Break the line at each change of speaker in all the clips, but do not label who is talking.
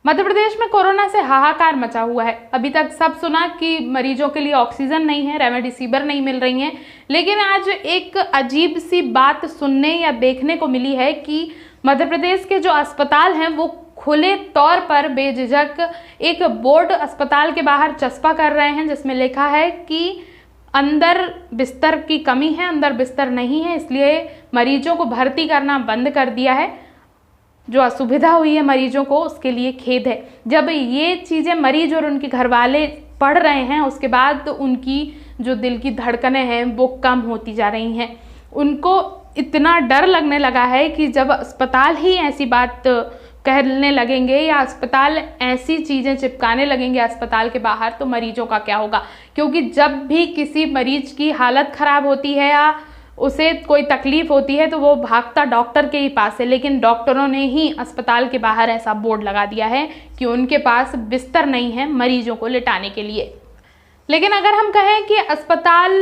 मध्य प्रदेश में कोरोना से हाहाकार मचा हुआ है। अभी तक सब सुना कि मरीजों के लिए ऑक्सीजन नहीं है, रेमडेसिविर नहीं मिल रही हैं, लेकिन आज एक अजीब सी बात सुनने या देखने को मिली है कि मध्य प्रदेश के जो अस्पताल हैं वो खुले तौर पर बेझिझक एक बोर्ड अस्पताल के बाहर चस्पा कर रहे हैं जिसमें लिखा है कि अंदर बिस्तर की कमी है, अंदर बिस्तर नहीं है, इसलिए मरीजों को भर्ती करना बंद कर दिया है। जो असुविधा हुई है मरीजों को उसके लिए खेद है। जब ये चीज़ें मरीज और उनके घर वाले पढ़ रहे हैं उसके बाद तो उनकी जो दिल की धड़कनें हैं वो कम होती जा रही हैं। उनको इतना डर लगने लगा है कि जब अस्पताल ही ऐसी बात कहने लगेंगे या अस्पताल ऐसी चीज़ें चिपकाने लगेंगे अस्पताल के बाहर तो मरीजों का क्या होगा। क्योंकि जब भी किसी मरीज की हालत ख़राब होती है या उसे कोई तकलीफ होती है तो वो भागता डॉक्टर के ही पास है, लेकिन डॉक्टरों ने ही अस्पताल के बाहर ऐसा बोर्ड लगा दिया है कि उनके पास बिस्तर नहीं है मरीजों को लिटाने के लिए। लेकिन अगर हम कहें कि अस्पताल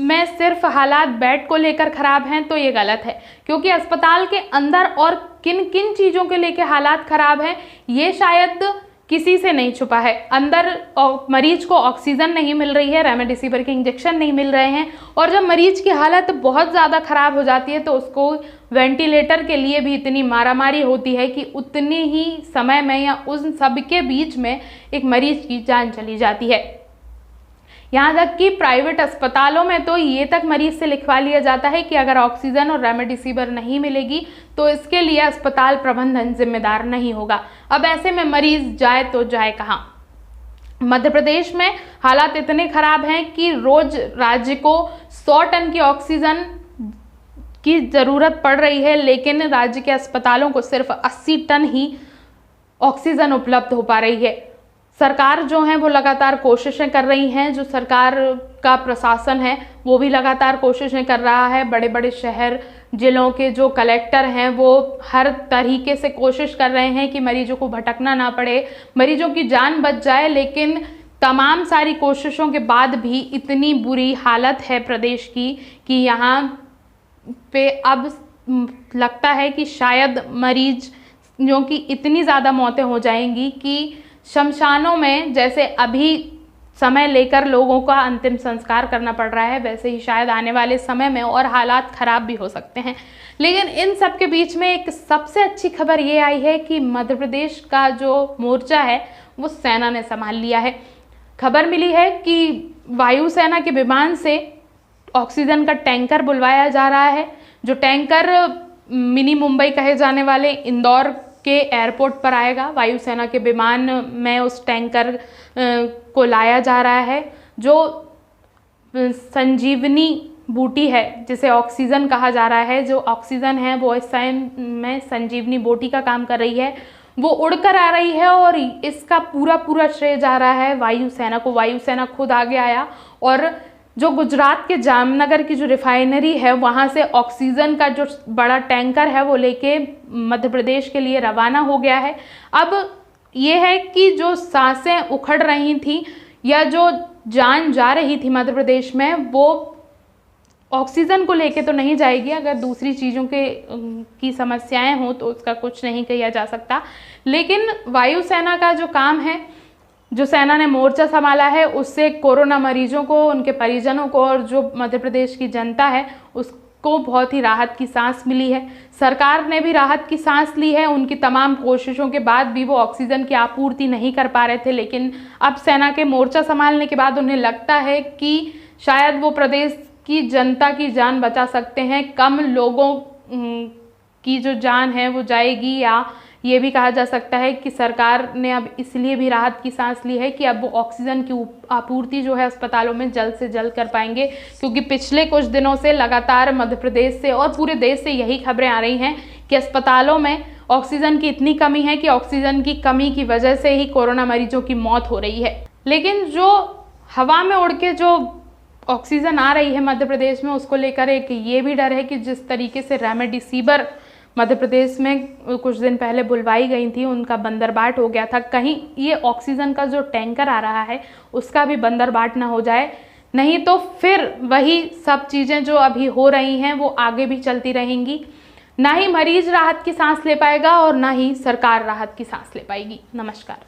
में सिर्फ हालात बेड को लेकर ख़राब हैं तो ये गलत है, क्योंकि अस्पताल के अंदर और किन किन चीज़ों के लेकर हालात ख़राब हैं ये शायद किसी से नहीं छुपा है। अंदर मरीज को ऑक्सीजन नहीं मिल रही है, रेमडेसिविर के इंजेक्शन नहीं मिल रहे हैं, और जब मरीज की हालत बहुत ज़्यादा ख़राब हो जाती है तो उसको वेंटिलेटर के लिए भी इतनी मारामारी होती है कि उतने ही समय में या उन सब के बीच में एक मरीज की जान चली जाती है। यहाँ तक कि प्राइवेट अस्पतालों में तो ये तक मरीज से लिखवा लिया जाता है कि अगर ऑक्सीजन और रेमडेसिविर नहीं मिलेगी तो इसके लिए अस्पताल प्रबंधन जिम्मेदार नहीं होगा। अब ऐसे में मरीज जाए तो जाए कहाँ। मध्य प्रदेश में हालात इतने खराब हैं कि रोज राज्य को 100 टन की ऑक्सीजन की ज़रूरत पड़ रही है, लेकिन राज्य के अस्पतालों को सिर्फ 80 टन ही ऑक्सीजन उपलब्ध हो पा रही है। सरकार जो है वो लगातार कोशिशें कर रही हैं, जो सरकार का प्रशासन है वो भी लगातार कोशिशें कर रहा है। बड़े बड़े शहर जिलों के जो कलेक्टर हैं वो हर तरीके से कोशिश कर रहे हैं कि मरीजों को भटकना ना पड़े, मरीजों की जान बच जाए, लेकिन तमाम सारी कोशिशों के बाद भी इतनी बुरी हालत है प्रदेश की कि यहाँ पे अब लगता है कि शायद मरीजों की इतनी ज़्यादा मौतें हो जाएंगी कि शमशानों में जैसे अभी समय लेकर लोगों का अंतिम संस्कार करना पड़ रहा है वैसे ही शायद आने वाले समय में और हालात ख़राब भी हो सकते हैं। लेकिन इन सब के बीच में एक सबसे अच्छी खबर ये आई है कि मध्य प्रदेश का जो मोर्चा है वो सेना ने संभाल लिया है। खबर मिली है कि वायुसेना के विमान से ऑक्सीजन का टैंकर बुलवाया जा रहा है। जो टैंकर मिनी मुंबई कहे जाने वाले इंदौर के एयरपोर्ट पर आएगा। वायुसेना के विमान में उस टैंकर को लाया जा रहा है। जो संजीवनी बूटी है जिसे ऑक्सीजन कहा जा रहा है, जो ऑक्सीजन है वो इस टाइम में संजीवनी बूटी का काम कर रही है, वो उड़कर आ रही है और इसका पूरा श्रेय जा रहा है वायुसेना को। वायुसेना खुद आगे आया और जो गुजरात के जामनगर की जो रिफाइनरी है वहाँ से ऑक्सीजन का जो बड़ा टैंकर है वो लेके मध्य प्रदेश के लिए रवाना हो गया है। अब ये है कि जो सांसें उखड़ रही थी या जो जान जा रही थी मध्य प्रदेश में वो ऑक्सीजन को लेके तो नहीं जाएगी। अगर दूसरी चीज़ों की समस्याएं हों तो उसका कुछ नहीं किया जा सकता, लेकिन वायुसेना का जो काम है, जो सेना ने मोर्चा संभाला है, उससे कोरोना मरीजों को, उनके परिजनों को और जो मध्य प्रदेश की जनता है उसको बहुत ही राहत की सांस मिली है। सरकार ने भी राहत की सांस ली है। उनकी तमाम कोशिशों के बाद भी वो ऑक्सीजन की आपूर्ति नहीं कर पा रहे थे, लेकिन अब सेना के मोर्चा संभालने के बाद उन्हें लगता है कि शायद वो प्रदेश की जनता की जान बचा सकते हैं। कम लोगों की जो जान है वो जाएगी, या ये भी कहा जा सकता है कि सरकार ने अब इसलिए भी राहत की सांस ली है कि अब वो ऑक्सीजन की आपूर्ति जो है अस्पतालों में जल्द से जल्द कर पाएंगे। क्योंकि पिछले कुछ दिनों से लगातार मध्य प्रदेश से और पूरे देश से यही खबरें आ रही हैं कि अस्पतालों में ऑक्सीजन की इतनी कमी है कि ऑक्सीजन की कमी की वजह से ही कोरोना मरीजों की मौत हो रही है। लेकिन जो हवा में उड़ के जो ऑक्सीजन आ रही है मध्य प्रदेश में उसको लेकर एक ये भी डर है कि जिस तरीके से रेमडेसिविर मध्य प्रदेश में कुछ दिन पहले बुलवाई गई थी, उनका बंदरबाट हो गया था, कहीं ये ऑक्सीजन का जो टैंकर आ रहा है उसका भी बंदरबाट ना हो जाए, नहीं तो फिर वही सब चीज़ें जो अभी हो रही हैं वो आगे भी चलती रहेंगी। ना ही मरीज राहत की सांस ले पाएगा और ना ही सरकार राहत की सांस ले पाएगी। नमस्कार।